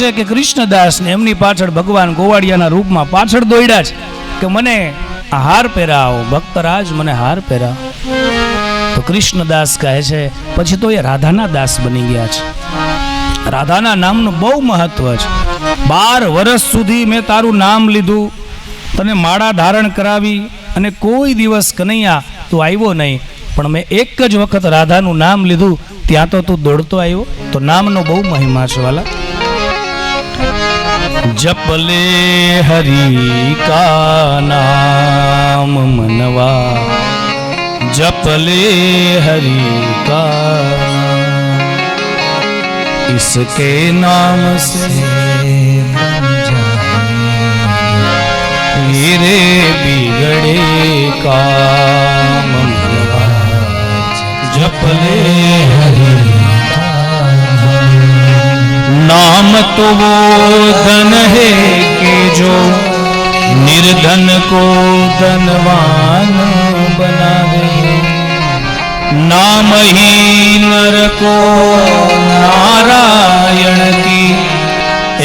છે કે કૃષ્ણદાસ ને એમની પાછળ ભગવાન ગોવાળિયાના રૂપમાં પાછળ દોડ્યા છે કે મને આ હાર પહેરાવો, ભક્તરાજ મને હાર પહેરાવો. તો કૃષ્ણદાસ કહે છે પછી તો એ રાધાના દાસ બની ગયા છે. રાધાના નામનું બહુ મહત્વ છે. 12 વર્ષ સુધી મેં તારું નામ લીધું, તને માળા ધારણ કરાવી, અને કોઈ દિવસ કનૈયા તું આવ્યો નહીં, પણ મેં એક જ વખત રાધાનું નામ લીધું, ત્યાં તો તું દોડતો આવ્યો. તો નામનો બહુ મહિમા છે વાલા. જપલે હરી કા નામ મનવા, जपले हरि का इसके नाम से मेरे बिगड़े काम जपले हरि नाम तो वो धन है कि जो निर्धन को धनवान बना दे. नाम ही नर को नारायण की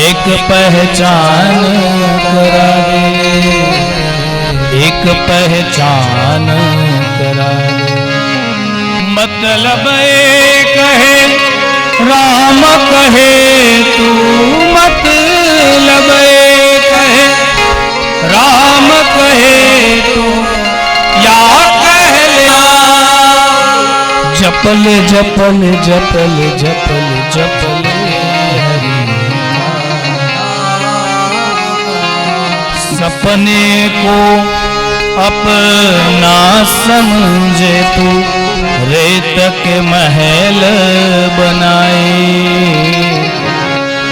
एक पहचान करा दे, एक पहचान करा दे. मतलब एक है राम कहे तू, मतलब एक है राम कहे तू या कह लिया. जपल जपल जपल जपल जपल हरि सपने को अपना समझे तू रेत के महल बनाए.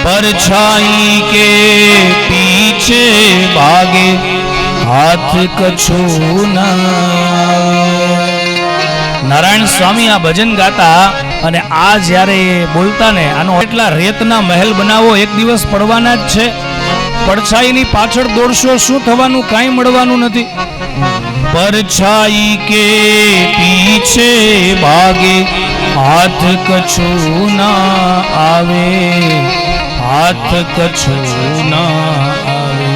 परछाई के पीछे भागे हाथ कछु ना. નારાયણ સ્વામી આ ભજન ગાતા અને આ જ્યારે બોલતા ને આનો એટલા રેતના મહેલ બનાવો એક દિવસ પડવાના જ છે. પડછાઈની પાછળ દોડશો, શું થવાનું? કાંઈ મળવાનું નથી. પરછાઈ કે પીછે ભાગે હાથ કछु ના આવે, हाथ कछु ना आवे.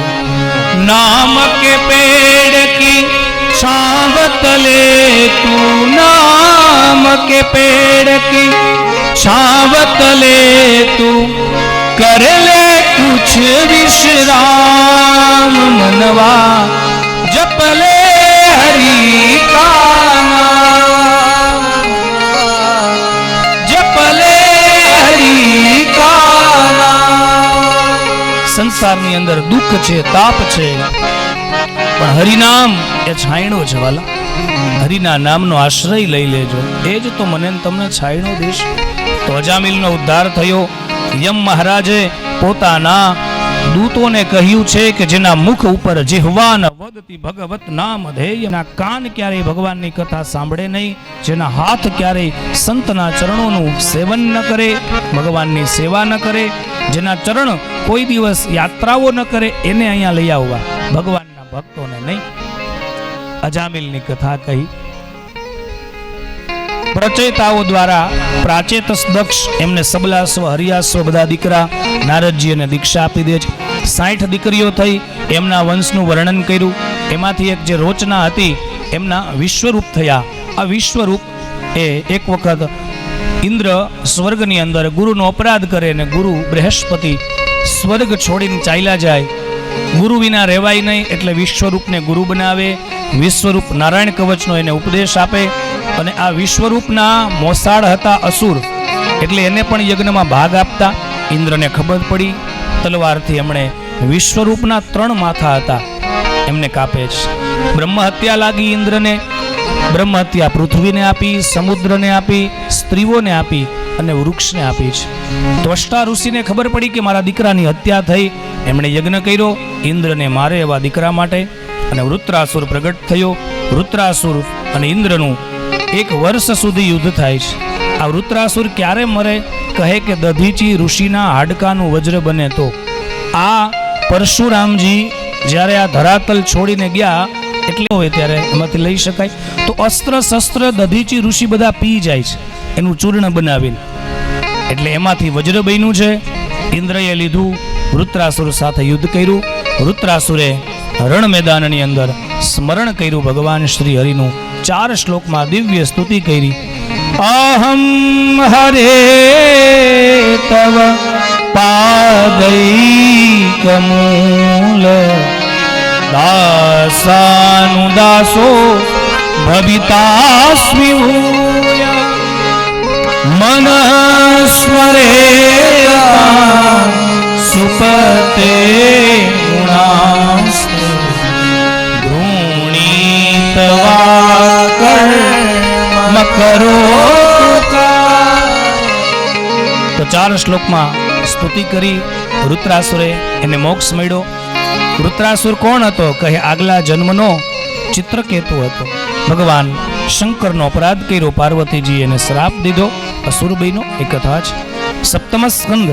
नाम के पेड़ की छाव तले तू, नाम के पेड़ की छाव तले तू कर ले कुछ विश्राम. मनवा जपले हरि का नाम, जपले हरि का नाम. સંસારની અંદર દુઃખ છે, તાપ છે, પણ હરિનામ એ છાયણો છે વાલા. હરિના નામનો આશ્રય લઈ લેજો, એ જ તો મને તમને છાયણો દેશ. તો અજામિલનો ઉદ્ધાર થયો. યમ મહારાજે પોતાના દૂતોને કહ્યું છે કે જેના મુખ ઉપર જીહવાન વદતી ભગવત નામ ધેય, જેના કાન ક્યારેય ભગવાનની કથા સાંભળે નહીં, જેના હાથ ક્યારેય સંતના ચરણોનું સેવન ન કરે, ભગવાનની સેવા ન કરે, જેના ચરણ કોઈ દિવસ યાત્રાઓ ન કરે, એને અહીંયા લઈ આવવા, ભગવાનના ભક્તોને નહીં. અજામિલની કથા કહી. પ્રચેતાઓ દ્વારા પ્રાચેતસ દક્ષ એમને સબલાસ્વ હરિયાસ્વ બધા દીકરા નારદજી એને દીક્ષા આપી દે છે. 60 દીકરીઓ થઈ, એમના વંશનું વર્ણન કર્યું. એમાંથી એક જે રોચના હતી એમના વિશ્વરૂપ થયા. આ વિશ્વરૂપ એ એક વખત ઇન્દ્ર સ્વર્ગની અંદર ગુરુનો અપરાધ કરે ને ગુરુ બૃહસ્પતિ સ્વર્ગ છોડીને ચાલ્યા જાય. ગુરુ વિના રહેવાય નહીં એટલે વિશ્વરૂપને ગુરુ બનાવે. વિશ્વરૂપ નારાયણ કવચનો એને ઉપદેશ આપે. અને આ વિશ્વરૂપના મોસાળ હતા અસુર, એટલે એને પણ યજ્ઞમાં ભાગ આપતા. ઇન્દ્રને ખબર પડી, તલવારથી એમણે વિશ્વરૂપના 3 માથા હતા એમને કાપે છે. બ્રહ્મ હત્યા લાગી ઇન્દ્રને. બ્રહ્મ હત્યા પૃથ્વીને આપી, સમુદ્રને આપી, સ્ત્રીઓને આપી અને વૃક્ષને આપી છે. ત્વષ્ટા ઋષિને ખબર પડી કે મારા દીકરાની હત્યા થઈ. એમણે યજ્ઞ કર્યો ઇન્દ્રને મારે એવા દીકરા માટે. અને વૃત્રાસુર પ્રગટ થયો. વૃત્રાસુર અને ઇન્દ્રનું 1 વર્ષ સુધી યુદ્ધ થાય છે. આ વૃત્રાસુર ક્યારે મરે? કહે કે દધીચી ઋષિના હાડકાનું વજ્ર બને તો. આ પરશુરામજી જ્યારે આ ધરાતલ છોડીને ગયા એટલે હોય ત્યારે એમાંથી લઈ શકાય. તો અસ્ત્ર શસ્ત્ર દધીચી ઋષિ બધા પી જાય છે એનું ચૂર્ણ બનાવીને, એટલે એમાંથી વજ્ર બન્યું છે. ઇન્દ્રએ લીધું, વૃત્રાસુર સાથે યુદ્ધ કર્યું. વૃત્રાસુરે રણ મેદાનની અંદર સ્મરણ કર્યું ભગવાન શ્રી હરિનું. 4 શ્લોકમાં દિવ્ય સ્તુતિ કરી. અહમ હરે તવ પાદૈકમૂલ દાસાનુદાસો ભવિતાસ્મિ ભૂય મનસ્મરે સુપતે ગુણાસ્તે ગૃણીતવા કર્મ કરો. તો 4 શ્લોકમાં સ્તુતિ કરી. વૃત્રાસુરે એને મોક્ષ મળ્યો. વૃત્રાસુર કોણ હતો? કહે આગલા જન્મનો ચિત્રકેતુ હતો. ભગવાન શંકરનો અપરાધ કર્યો. પાર્વતીજી એને શ્રાપ દીધો. અસુર બન્યો. એ કથા છે. 7મ સ્કંદ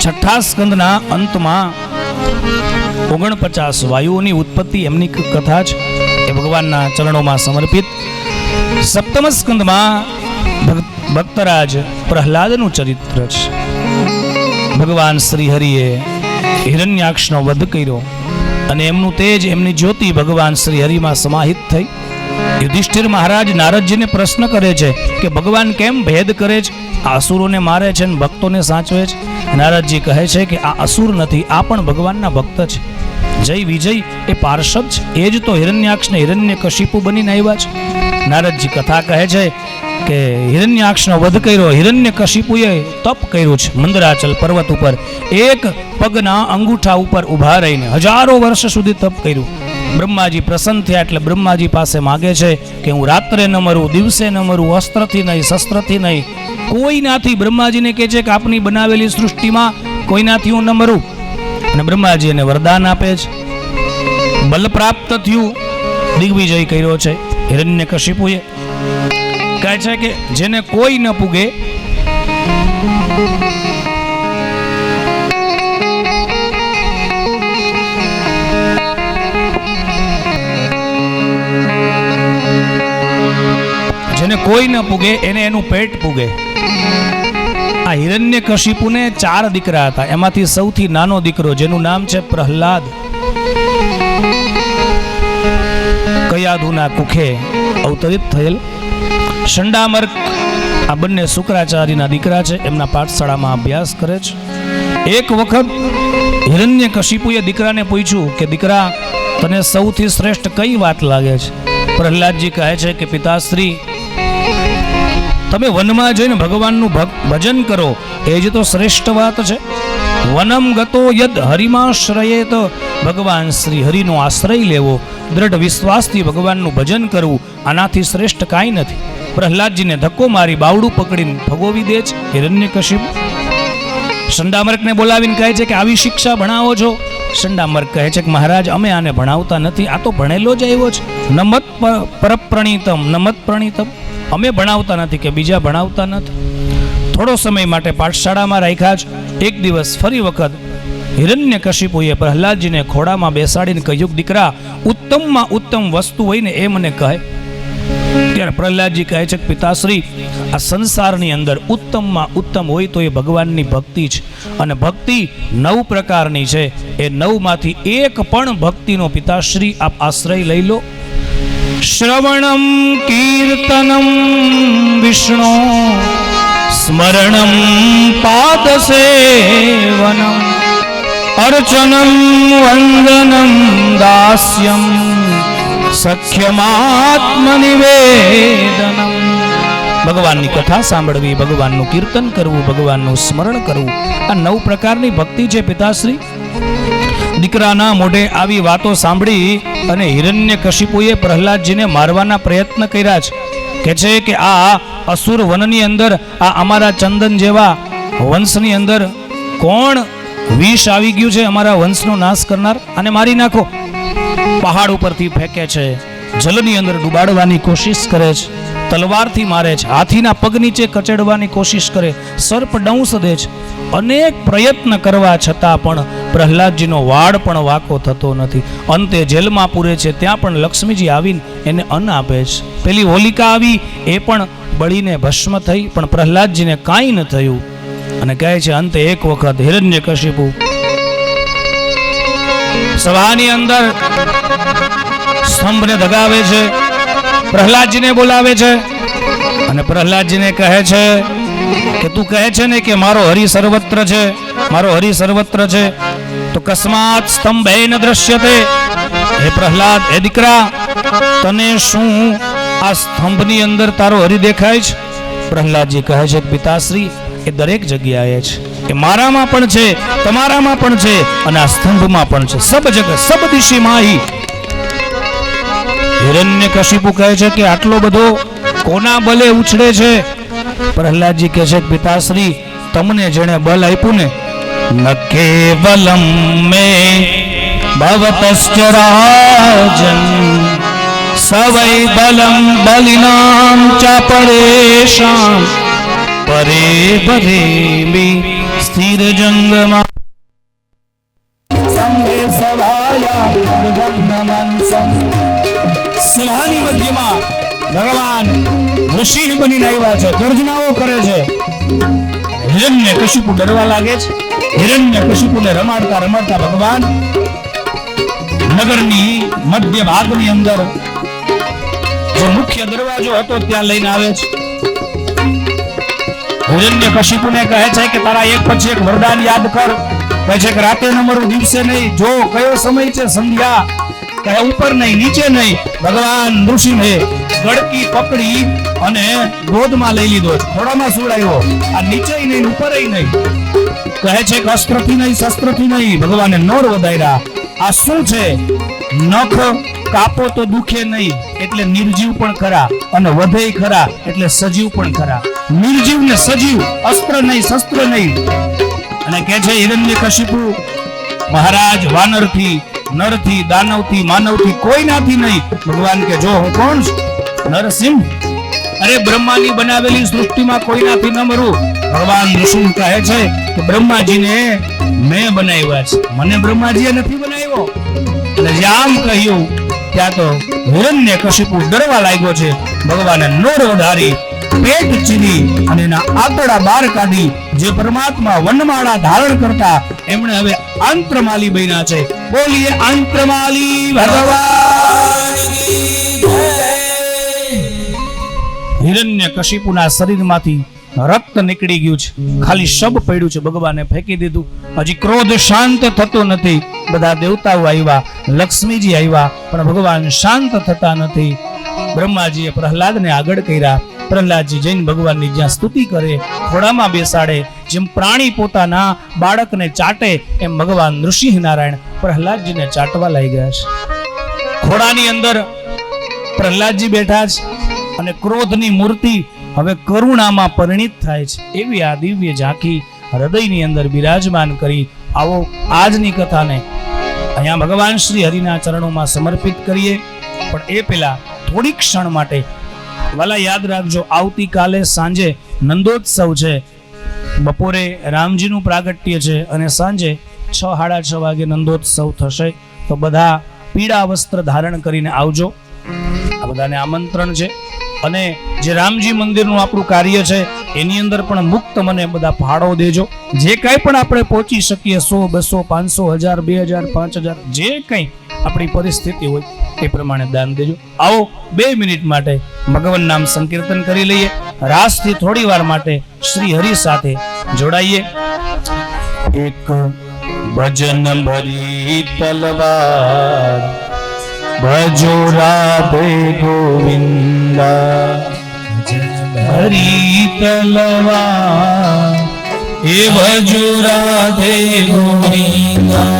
6ઠા સ્કંદના અંતમાં 49 વાયુઓની ઉત્પત્તિ એમની કથા છે. એ ભગવાનના ચરણોમાં સમર્પિત. 7મ સ્કંદમાં ભક્તરાજ પ્રહલાદનું ચરિત્ર છે. ભગવાન શ્રી હરિએ હિરણ્યાક્ષનો વધ કર્યો અને એમનું તેજ, એમની જ્યોતિ ભગવાન શ્રી હરિમાં સમાહિત થઈ. યુધિષ્ઠિર મહારાજ નારદજીને પ્રશ્ન કરે છે કે ભગવાન કેમ ભેદ કરે છે? આ અસુરોને મારે છે અને ભક્તોને સાચવે છે. નારદજી કહે છે કે આ અસુર નથી, આ પણ ભગવાનના ભક્ત છે. જય વિજય એ પાર્ષદ છે. એ જ તો હિરણ્યાક્ષને હિરણ્યકશિપુ બનીને આવ્યા છે. નારદજી કથા કહે છે કે હિરણ્યાક્ષનો વધ કર્યો. હિરણ્યકશિપુએ તપ કર્યું છે મંદરાચલ પર્વત ઉપર. એક પગના અંગૂઠા ઉપર ઊભા રહીને હજારો વર્ષ સુધી તપ કર્યું. બ્રહ્માજી પ્રસન્ન થયા એટલે બ્રહ્માજી પાસે માગે છે કે હું રાત્રે ન મરું, દિવસે ન મરું, અસ્ત્રથી નહીં, શસ્ત્રથી નહીં, કોઈનાથી. બ્રહ્માજીને કહે છે કે આપની બનાવેલી સૃષ્ટિમાં કોઈનાથી હું ન મરું. અને બ્રહ્માજી એને વરદાન આપે છે. બલ પ્રાપ્ત થયું. દિગ્વિજય કર્યો છે હિરણ્યકશિપુએ. કહે છે કે જેને કોઈ ન પૂગે એને એનું પેટ પૂગે. આ હિરણ્યકશિપુને 4 દીકરા હતા. એમાંથી સૌથી નાનો દીકરો જેનું નામ છે પ્રહલાદ, કયાધુના કુખે અવતરિત થયેલ. શંડામર્ક આ બંને શુક્રાચાર્યના દીકરા છે. એમના પાઠશાળામાં અભ્યાસ કરે છે. એક વખત હિરણ્યકશિપુએ દીકરાને પૂછ્યું કે દીકરા, તને સૌથી શ્રેષ્ઠ કઈ વાત લાગે છે? પ્રહલાદજી કહે છે કે પિતાશ્રી, તમે વનમાં જઈને ભગવાનનું ભજન કરો, એ જ તો શ્રેષ્ઠ વાત છે. વનમ ગતો યદ હરિમાશ્રયેત, ભગવાન શ્રી હરિનો આશ્રય લેવો, દ્રઢ વિશ્વાસથી ભગવાનનું ભજન કરવું, આનાથી શ્રેષ્ઠ કાંઈ નથી. પ્રહલાદજીને ધક્કો મારી બાવડું પકડીને ભગોવી દે છે હિરણ્યકશિપુ. શંડામર્કને બોલાવીને કહે છે કે આવી શિક્ષા ભણાવો છો? શંડામર્ક કહે છે કે મહારાજ, અમે આને ભણાવતા નથી, આ તો ભણેલો જ આવ્યો છે. નમત પરપ્રણીતમ નમત પ્રણીતમ, અમે ભણાવતા નથી કે બીજા ભણાવતા નથી. થોડો સમય માટે પાઠશાળામાં રાખ્યા છે. એક દિવસ ફરી વખત હિરણ્યકશિપુએ પ્રહલાદજીને ખોડામાં બેસાડીને કહ્યું, દીકરા, ઉત્તમમાં ઉત્તમ વસ્તુ હોય ને એ મને કહે. ત્યારે પ્રહલાદજી કહે છે કે પિતાશ્રી, આ સંસારની અંદર ઉત્તમમાં ઉત્તમ હોય તો એ ભગવાનની ભક્તિ છે. અને ભક્તિ 9 પ્રકારની છે. એ 9માંથી એક પણ ભક્તિનો પિતાશ્રી આપ આશ્રય લઈ લો. શ્રવણમ કીર્તનમ વિષ્ણુ સ્મરણમ પાદસેવનમ અર્ચનમ વંદનમ દાસ્યમ સખ્યમાત્મનિવેદનમ. ભગવાનની કથા સાંભળવી, ભગવાનનું કીર્તન કરવું, ભગવાનનું સ્મરણ કરવું, આ 9 પ્રકારની ભક્તિ છે પિતાશ્રી. દીકરાના મોઢે આવી વાતો સાંભળી અને હિરણ્યકશિપુએ પ્રહલાદજીને મારવાના પ્રયત્ન કર્યા છે. કે છે કે આ અસુર વનની અંદર, આ અમારા ચંદન જેવા વંશની અંદર કોણ વિષ આવી ગયું છે અમારા વંશનો નાશ કરનાર, આને મારી નાખો. પહાડ ઉપરથી ફેંકે છે, જલની અંદર ડૂબાડવાની કોશિશ કરે છે, તલવારથી મારે છે, હાથીના પગ નીચે કચડવાની કોશિશ કરે, સર્પ ડંસ દે છે. અનેક પ્રયત્ન કરવા છતાં પણ પ્રહલાદજીનો વાળ પણ વાકો થતો નથી. અંતે જેલમાં પૂરે છે. ત્યાં પણ લક્ષ્મીજી આવીને એને અન્ન આપે છે. પેલી હોલિકા આવી, એ પણ બળીને ભસ્મ થઈ, પણ પ્રહલાદજીને કાંઈ ન થયું. અને કહે છે અંતે એક વખત હિરણ્યકશિપુ સભાની અંદર સ્તંભને દગાવે છે, પ્રહલાદજીને બોલાવે છે અને પ્રહલાદજીને કહે છે કે તું કહે છે ને કે મારો હરિ સર્વત્ર છે, મારો હરિ સર્વત્ર છે, તો કસ્માત સ્તંભે ન દ્રશ્યતે. હે પ્રહલાદ, હે દીકરા, તને શું આ સ્તંભની અંદર તારો હરિ દેખાય છે? પ્રહલાદજી કહે છે પિતાશ્રી, એ દરેક જગ્યાએ છે, એ મારામાં પણ છે, તમારામાં પણ છે અને આ સ્તંભમાં પણ છે, સબ જગત સબ દિશી માહી. હિરણ્યકશિપુ કહે છે કે આટલો બધો કોના બલે ઉછળે છે? પ્રહલાદજી કહે છે પિતાશ્રી, તમને જેણે બલ આપ્યું ને, ન કેવલમ મે ભવતશ્ચરાજન સવૈ બલમ બલિનામ ચા પરેશાન પરે ભરે મી સ્થિર જંગમાં સભાની મધ્યમાં ભગવાન ઋષિ બનીને આવ્યા છે, ગર્જનાઓ કરે છે. હિરણ્યકશિપુ ડરવા લાગે છે. હિરણ્યકશિપુને રમાડતા રમાડતા ભગવાન નગરની મધ્ય ભાગની અંદર જે મુખ્ય દરવાજો હતો ત્યાં લઈને આવે છે. હિરણ્યકશિપુને કહે છે કે તારા એક પછી એક વરદાન યાદ કર. કહે છે કે રાતે ન મરું, દિવસે નહીં, જો કયો સમય છે સંધ્યા, કહે ઉપર નહીં નીચે નહીં. ભગવાન ઋષિને ગડકી પકડી અને ગોદમાં લઈ લીધો, ખોડામાં સુવડાવ્યો. આ નીચે નહીં ઉપરેય નહીં. કહે છે કે અસ્ત્રથી નહીં શસ્ત્રથી નહીં, ભગવાને નોર વધાર્યા. આ શું છે? નખ કાપો તો દુખે નહીં એટલે નિર્જીવ પણ ખરા, અને વધે ખરા એટલે સજીવ પણ ખરા. નિર્જીવ ને સજીવ, અસ્ત્ર નહીં શસ્ત્ર નહીં. અને કહે છે હિરણ્યકશિપુ મહારાજ, વાનરથી, નરથી, દાનવથી, માનવથી કોઈનાથી નહીં. ભગવાન કે જો હું કોણ છું? નરસિંહ. અરે બ્રહ્માની બનાવેલી સૃષ્ટિમાં કોઈનાથી ન મરું. ભગવાન ઋષિ કહે છે કે બ્રહ્માજીને મેં બનાવ્યા છે, મને બ્રહ્માજીએ નથી બનાવ્યો. અને જ્યાં કહ્યું ત્યાં તો હિરણ્યકશિપુ ડરવા લાગ્યો છે. ભગવાને નોર વધારી, પેટ ચીરી અને એના આંતરડા બહાર કાઢી. જે પરમાત્મા વનમાળા ધારણ કરતા એમણે હવે આંત્રમાલી બન્યા છે. બોલીએ આંત્રમાલી ભગવાન. હિરણ્યકશિપુના શરીરમાંથી રક્ત નીકળી ગયું છે, ખાલી શબ પડ્યું છે. ભગવાને ફેંકી દીધું. હજી ક્રોધ શાંત થતો નથી. બધા દેવતાઓ આવ્યા, લક્ષ્મીજી આવ્યા, પણ ભગવાન શાંત થતા નથી. બ્રહ્માજીએ પ્રહલાદને આગળ કર્યા. પ્રહલાદજી જઈને ભગવાનની જ્યાં સ્તુતિ કરે, ખોડામાં બેસાડે, જેમ પ્રાણી પોતાના બાળકને ચાટે એમ ભગવાન ઋષિ નારાયણ પ્રહલાદજીને ચાટવા લાગી ગયા છે. ખોડાની અંદર પ્રહલાદજી બેઠા છે અને ક્રોધની મૂર્તિ હવે કરુણામાં પરિણિત થાય છે. એવી આ દિવ્ય ઝાંખી હૃદયની અંદર બિરાજમાન કરી. આવો આજની કથાને અહીંયા ભગવાન શ્રી હરિના ચરણોમાં સમર્પિત કરીએ. પણ એ પહેલા થોડી ક્ષણ માટે વાલા યાદ રાખજો, આવતીકાલે સાંજે નંદોત્સવ છે. બપોરે રામજીનું પ્રાગટ્ય છે અને સાંજે 6:30 વાગે નંદોત્સવ થશે. તો બધા પીળા વસ્ત્ર ધારણ કરીને આવજો. આ બધાને આમંત્રણ છે. અને જે રામજી મંદિરનું આપણું કાર્ય છે એની અંદર પણ મુક્ત મને બધા ફાળો દેજો. જે કંઈ પણ આપણે પહોંચી શકીએ, 100, 200, 500, 1000, 2000, 5000, જે કંઈ આપણી પરિસ્થિતિ હોય એ પ્રમાણે દાન દેજો. આવો 2 મિનિટ માટે ભગવાન નામ સંકીર્તન કરી લઈએ. રાસથી થોડી વાર માટે શ્રી હરિ સાથે જોડાઈએ. એક ભજન ભરી તલવાર ભજો રાધે ગોવિંદા. ભરી તલવાર એ ભજો રાધે ગોવિંદા.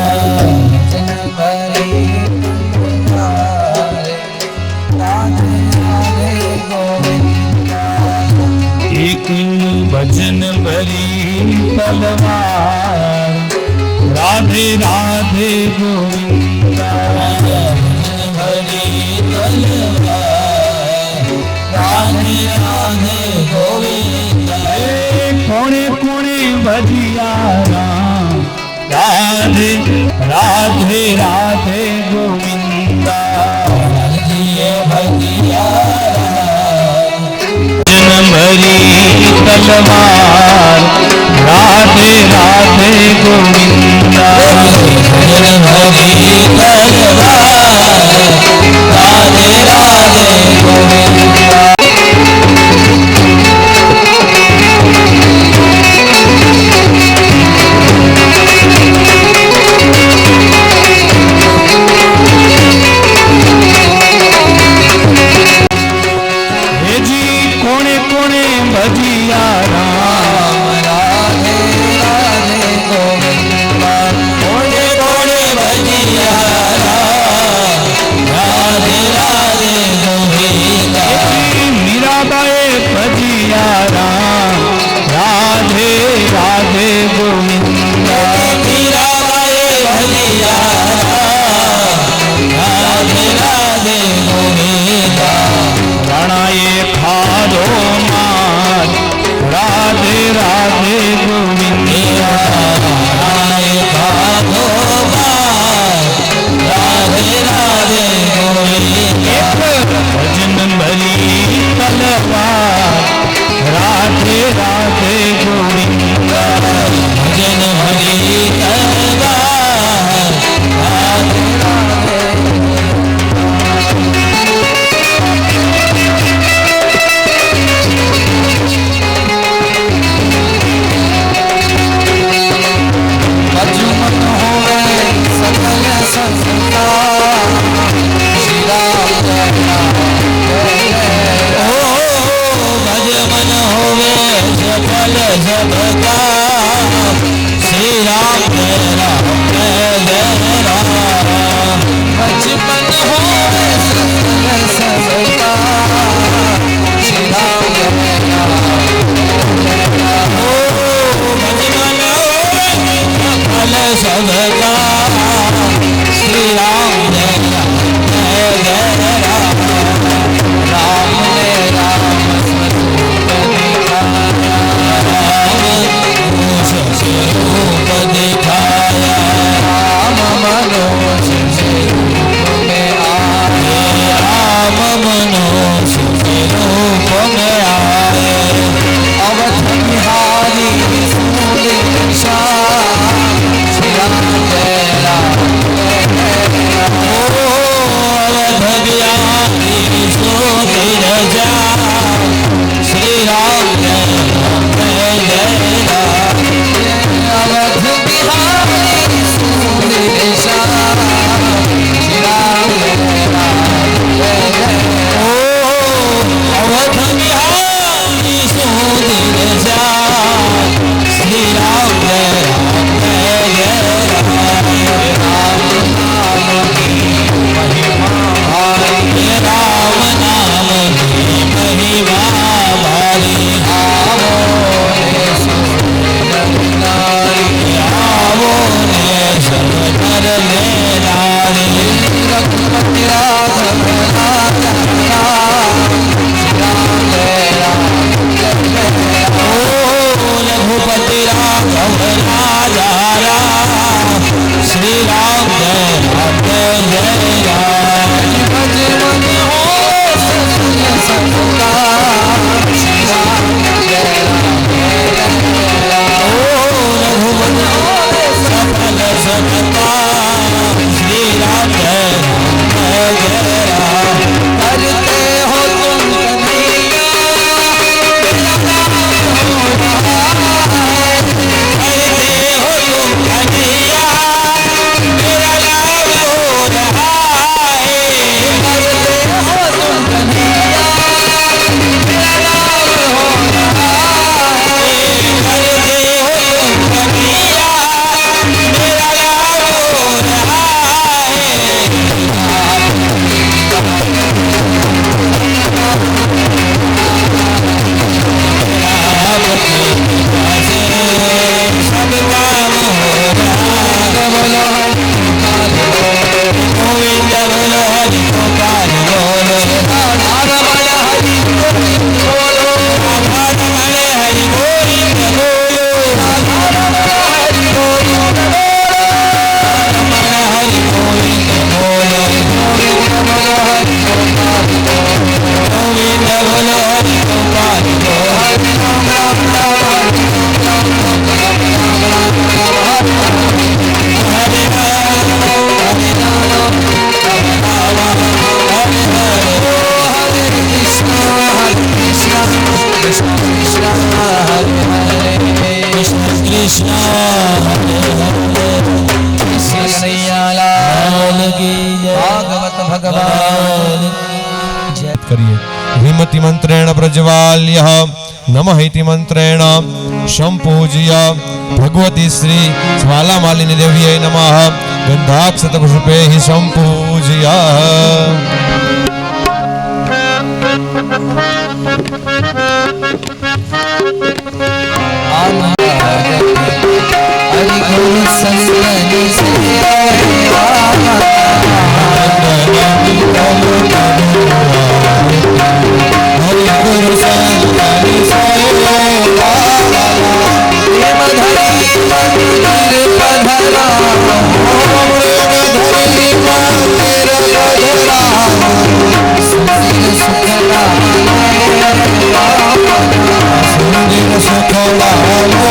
એક ભજન ભરી તલવાર રાધે રાધે ગોવિંદા. કોણે કોણે ભજિયા રામ રાધે રાધે રાધે ગોવિંદા. ભરી તલવાર ભજિયા રામ રાધે રાધે ગોવિંદા કોને કોને ભજિયા રામ રાધે રાધે ગોવિંદા મીરાબાએ ભજિયા રામ રાધે રાધે ગોવિંદા મીરાબાએ ભજિયા રાધે રાધે ગોવિંદા રાણાએ ખાધો માર રાધે રાધે ગોવિંદા રાણાએ ખાધો માર રાધે રાધે ગોવિંદા ભજન ભરી તલવાર રાધે રાધે ગોવિંદા ભજન હરી તલવાર રાધે રાધે ભજન હોવે સકલ સંસાર શ્રી રામ જય રામ ઓ ભજન હોવે સકલ જગતા શ્રી રામ જય રામ જય રામ ભજન હોવે સકલ સંસાર શ્રી રામ જય રામ ઓ ભજન હોવે સકલ જગતા શ્રી રામ જય રામ જય રામ રામ ને રામ સ્વરૂપ દિખાયા રામ से रूप दिखाया राम मनोज से रूप में आए राम मनोज से रूप में आए अवध बिहारी सूर्य श्री राम जय राम अवध बिहारी सूर्य श्री राम जय राम जय राम अवध बिहारी सुंदरेशा श्री राम जय राम ओ अवध बिहारी सुंदरेशा श्री राम जय राम राम नाम की महिमा भारी राम नाम की महिमा भारी आवो रे आवो रे सब कर ले नारी रघुपति राघव राम जय राम ओ रघुपति राघव राजा राम श्री राम जय राम जय राम भजन हो सत्य संगा श्री राम जय राम सकल सकता श्री राम जय राम करते हो तुम कन्हैया मेरा नाम हो रहा है करते हो तुम कन्हैया मेरा नाम हो रहा है करते हो तुम कन्हैया मेरा नाम हो रहा है करते हो तुम कन्हैया मेरा नाम हो रहा सब काम हो रहा बोलो गोविंद बोलो हरि गोपाल बोलो रमण हरि बोलो रमण हरि गोविंद बोलो रमण हरि गोविंद बोलो रमण हरि गोविंद बोलो गोविंद बोलो हरि गोपाल गोविंद बोलो हरि गोपाल बोलो हरि राम राम राम हरे कृष्ण कृष्ण कृष्ण हरे हरे कृष्ण कृष्ण हरे हरे कृष्ण कन्हैया की जय भागवत भगवान जय करिए। श्रीमती इति मंत्रेण प्रज्वाल्य नमः इति मंत्रेण संपूज्य भगवती श्री ज्वालामालिनी देव्यै नमः गंधाक्षत पुष्पैः संपूज्य हरि गुरु संतनि सेवा हरि गुरु संतनि सेवा प्रेम धरि मंदिर पधरा प्रेम धरि मंदिर पधरा सुंदर सुखला सुंदर सुखला हरि गुरु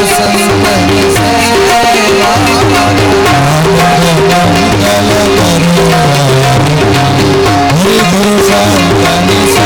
संतनि सेवा हरि गुरु संतनि सेवा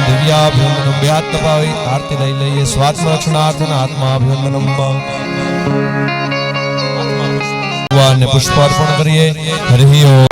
देव्याभिवंदनम व्यात्तपावि आरती लई लઈએ स्वात्मरक्षणार्थन आत्माभिवंदनम भगवान ने पुष्पार्पण करिए हरि ओम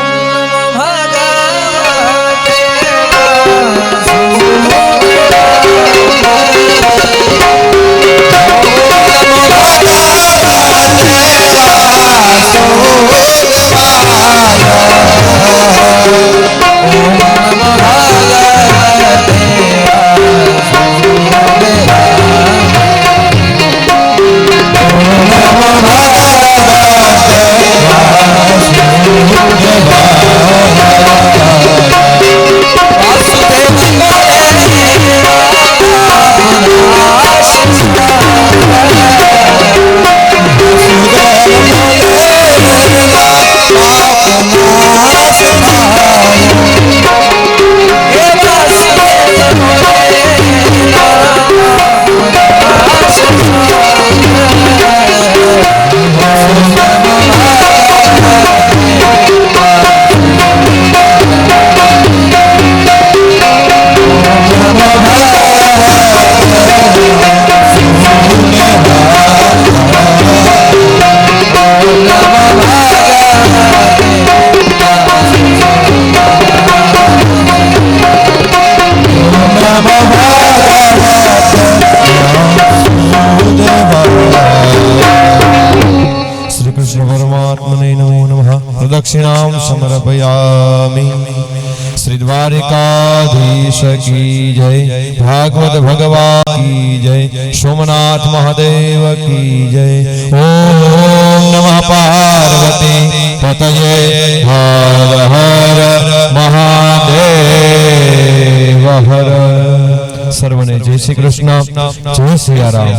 दक्षिणां समर्पयामि। श्री द्वारिकाधीश की जय, भागवत भगवान की जय, सोमनाथ महादेव की जय। ओम नमः पार्वती पतये हर हर महादेव हर। सर्वने जय श्री कृष्ण, जय Shri Ram.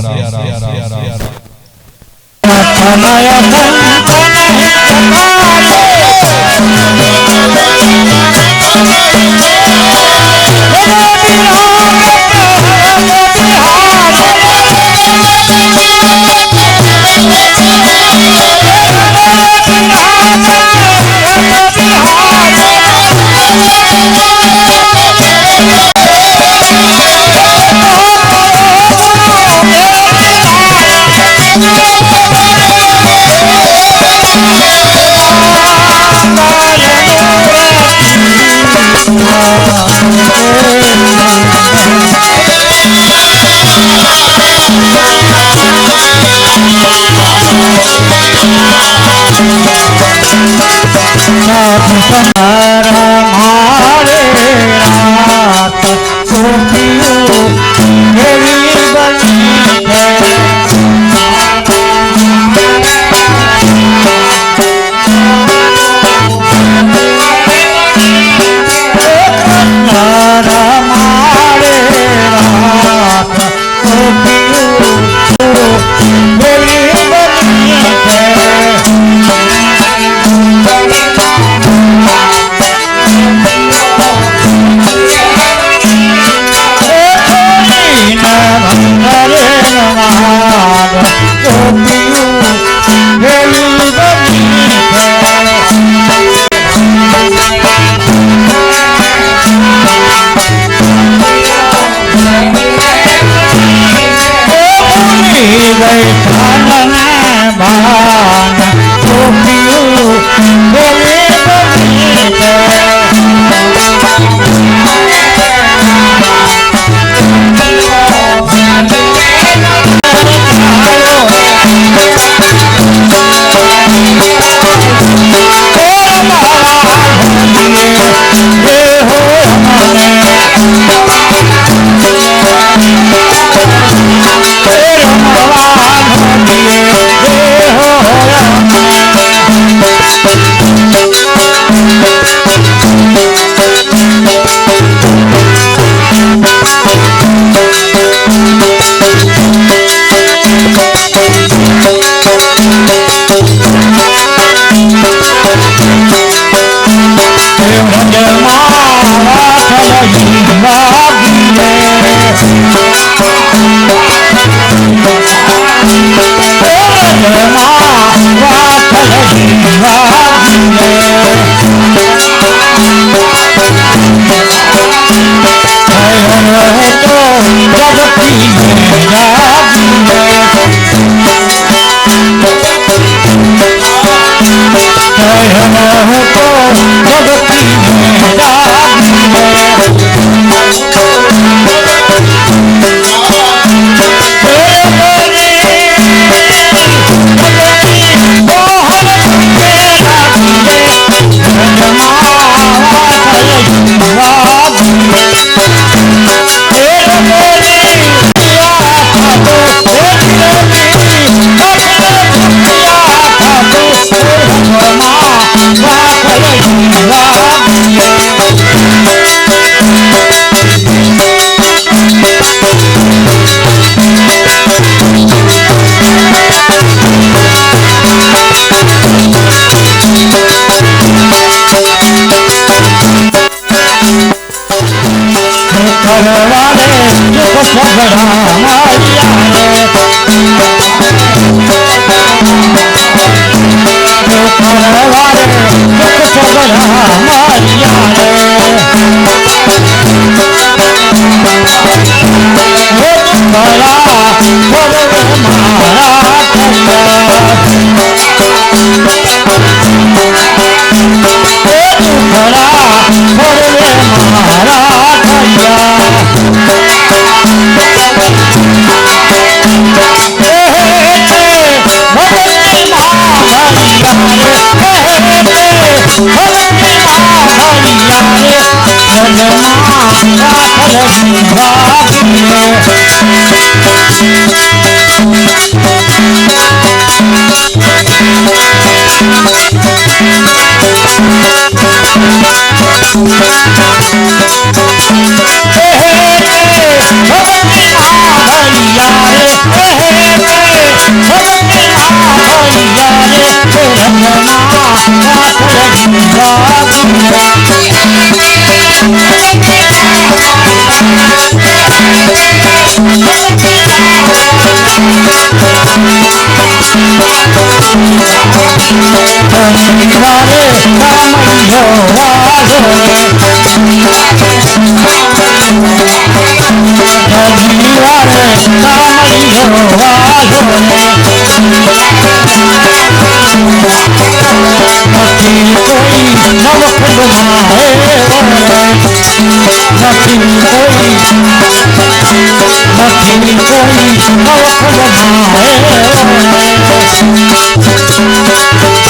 Oh,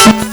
Thank you.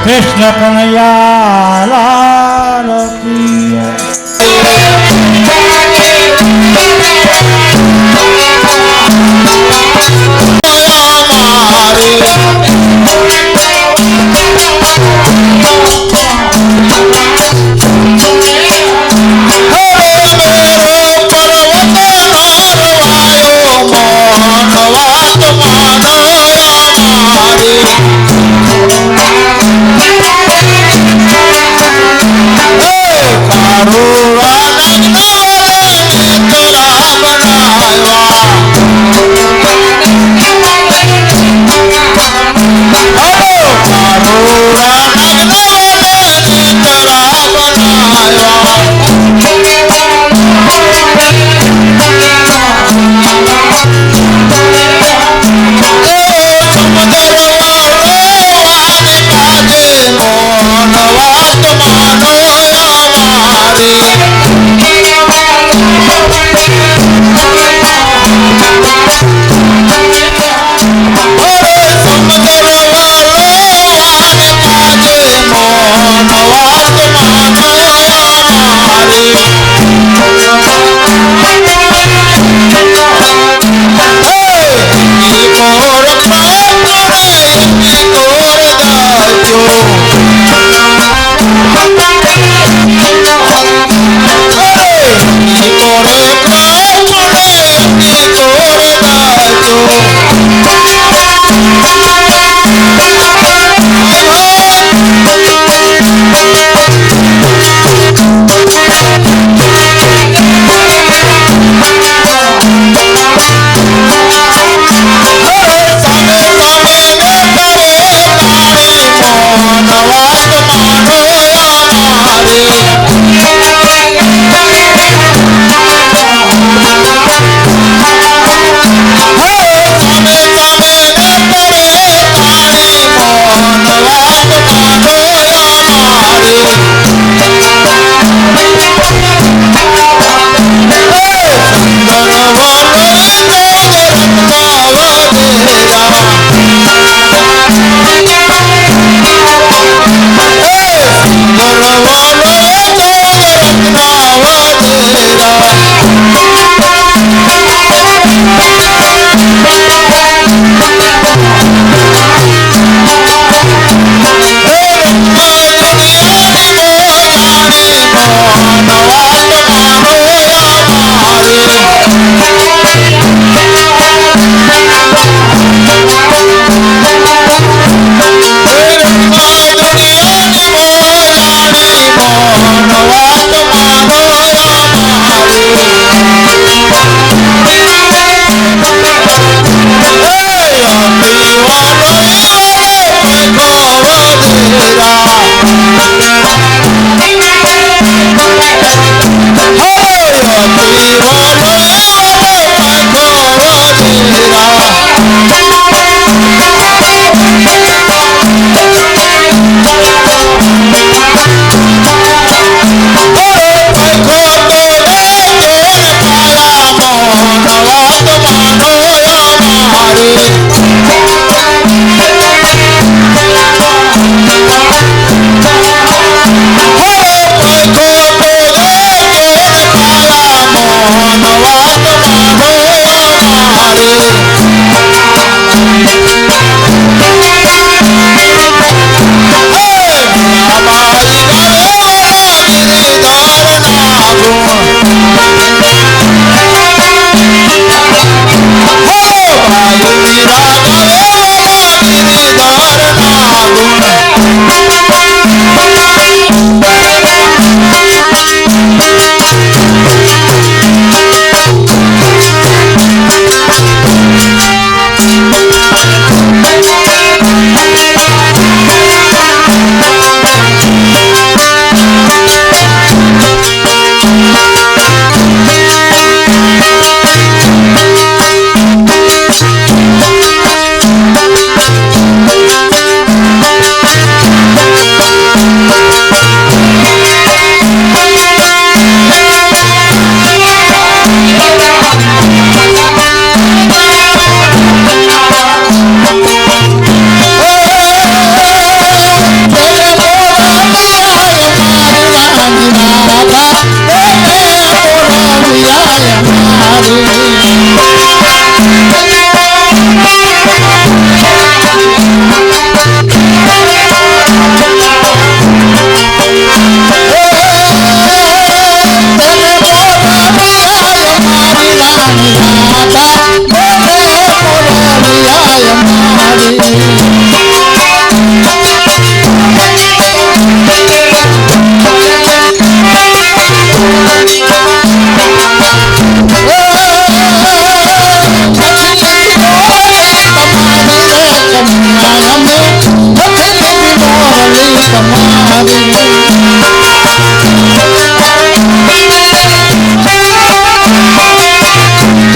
Krishna Kanhaiya Lal की Hallelujah.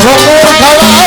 ગોકુળ ખવાય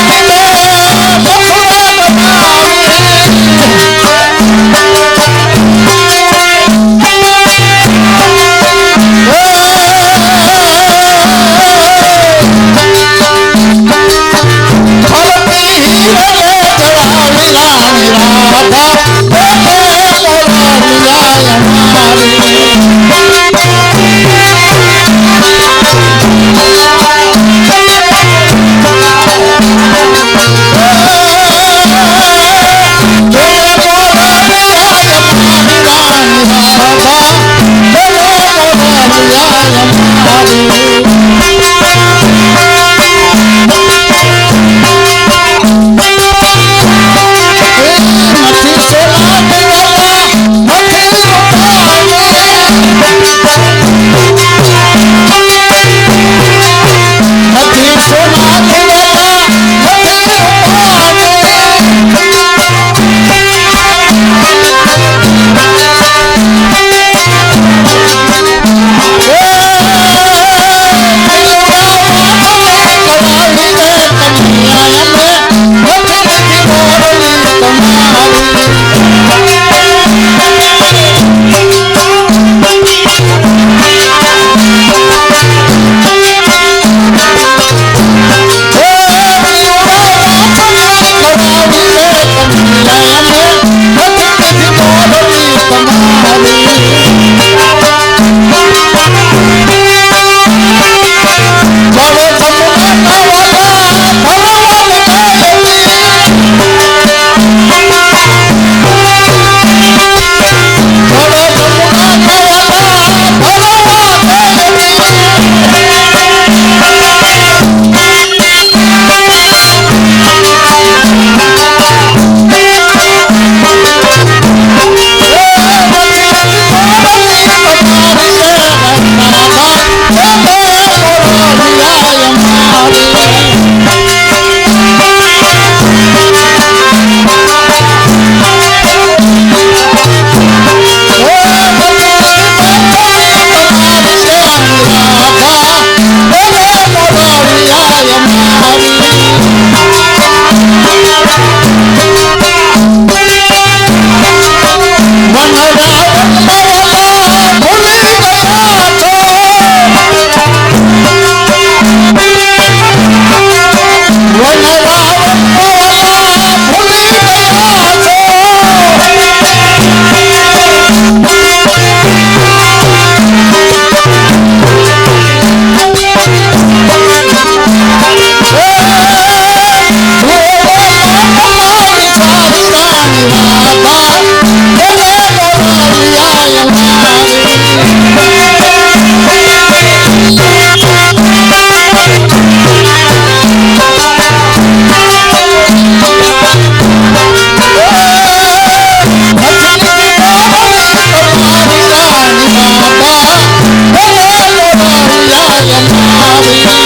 પ્રભુ પધાર્યા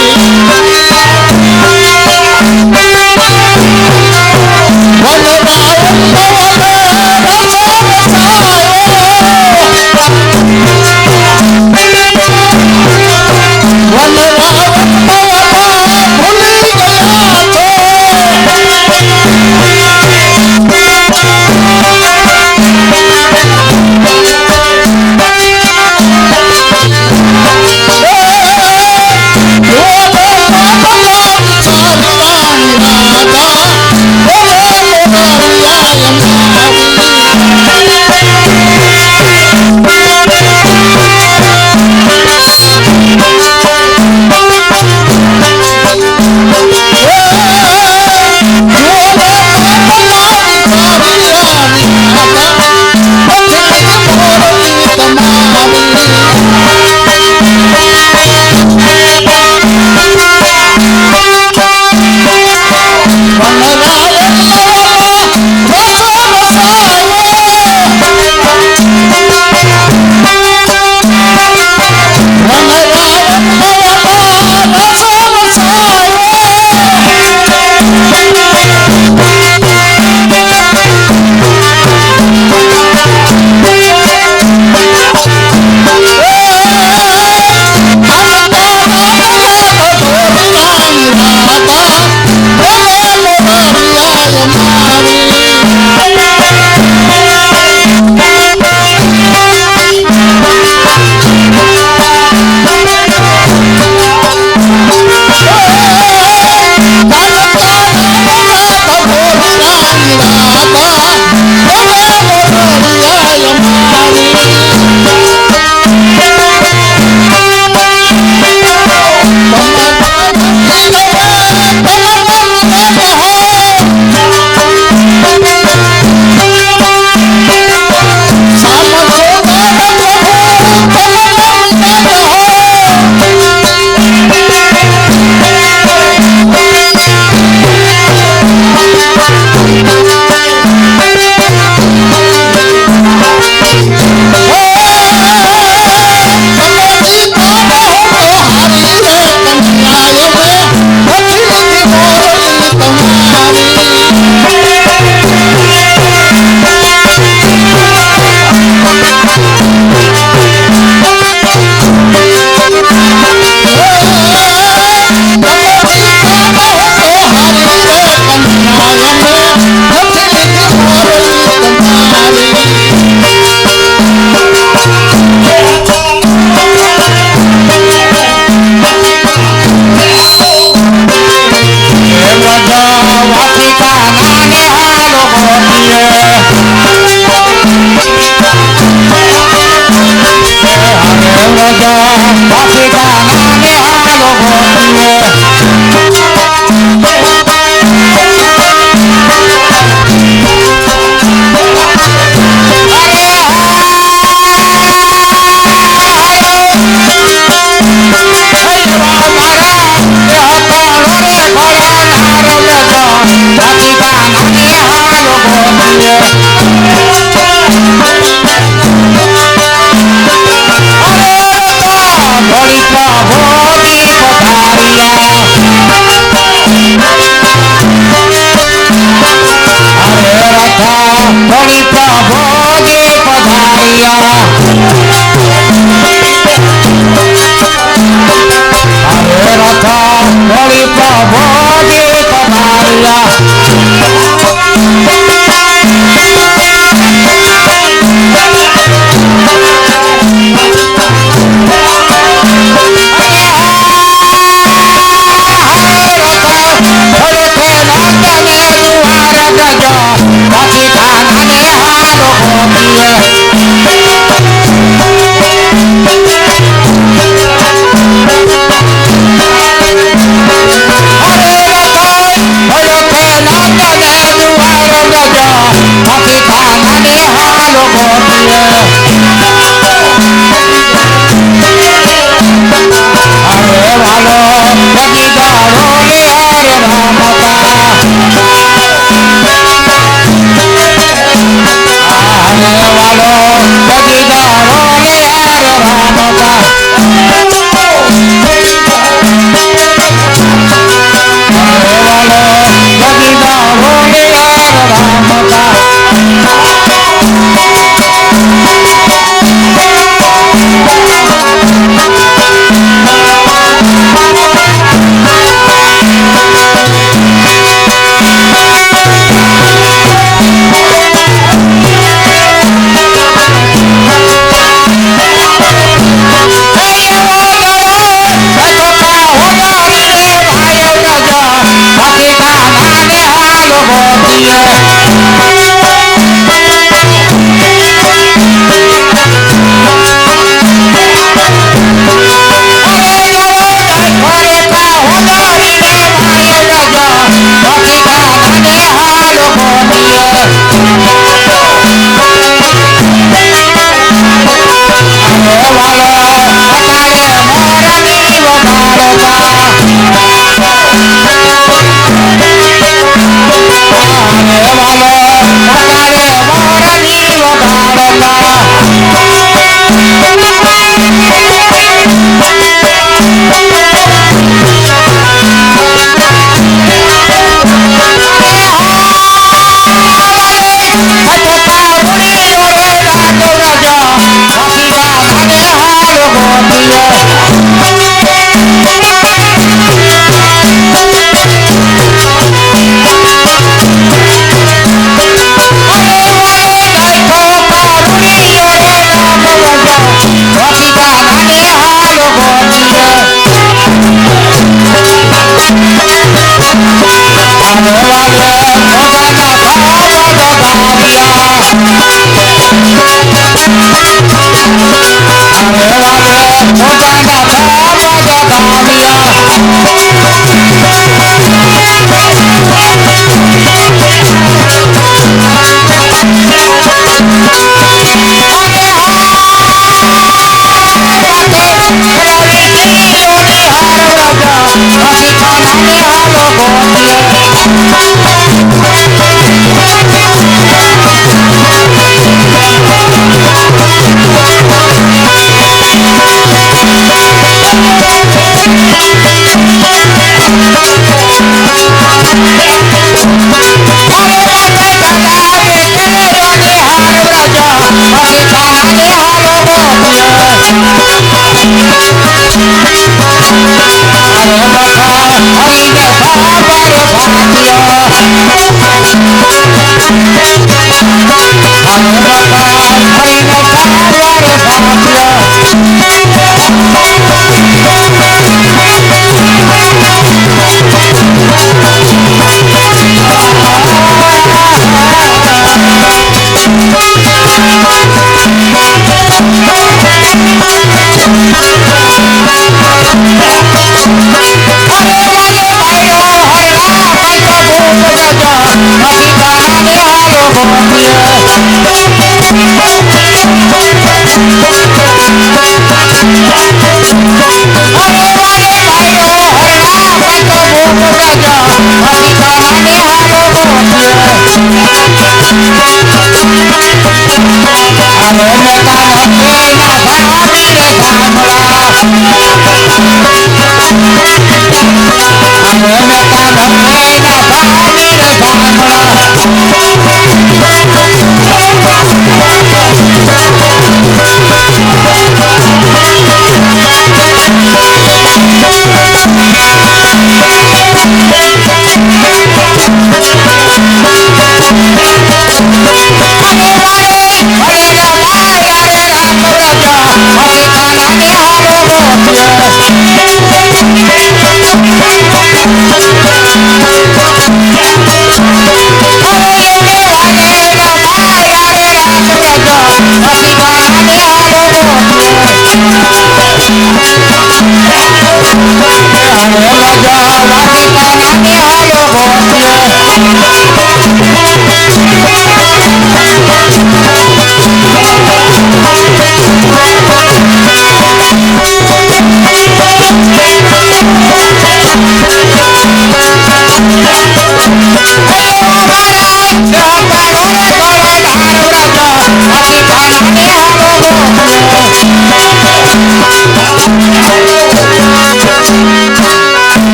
Yeah.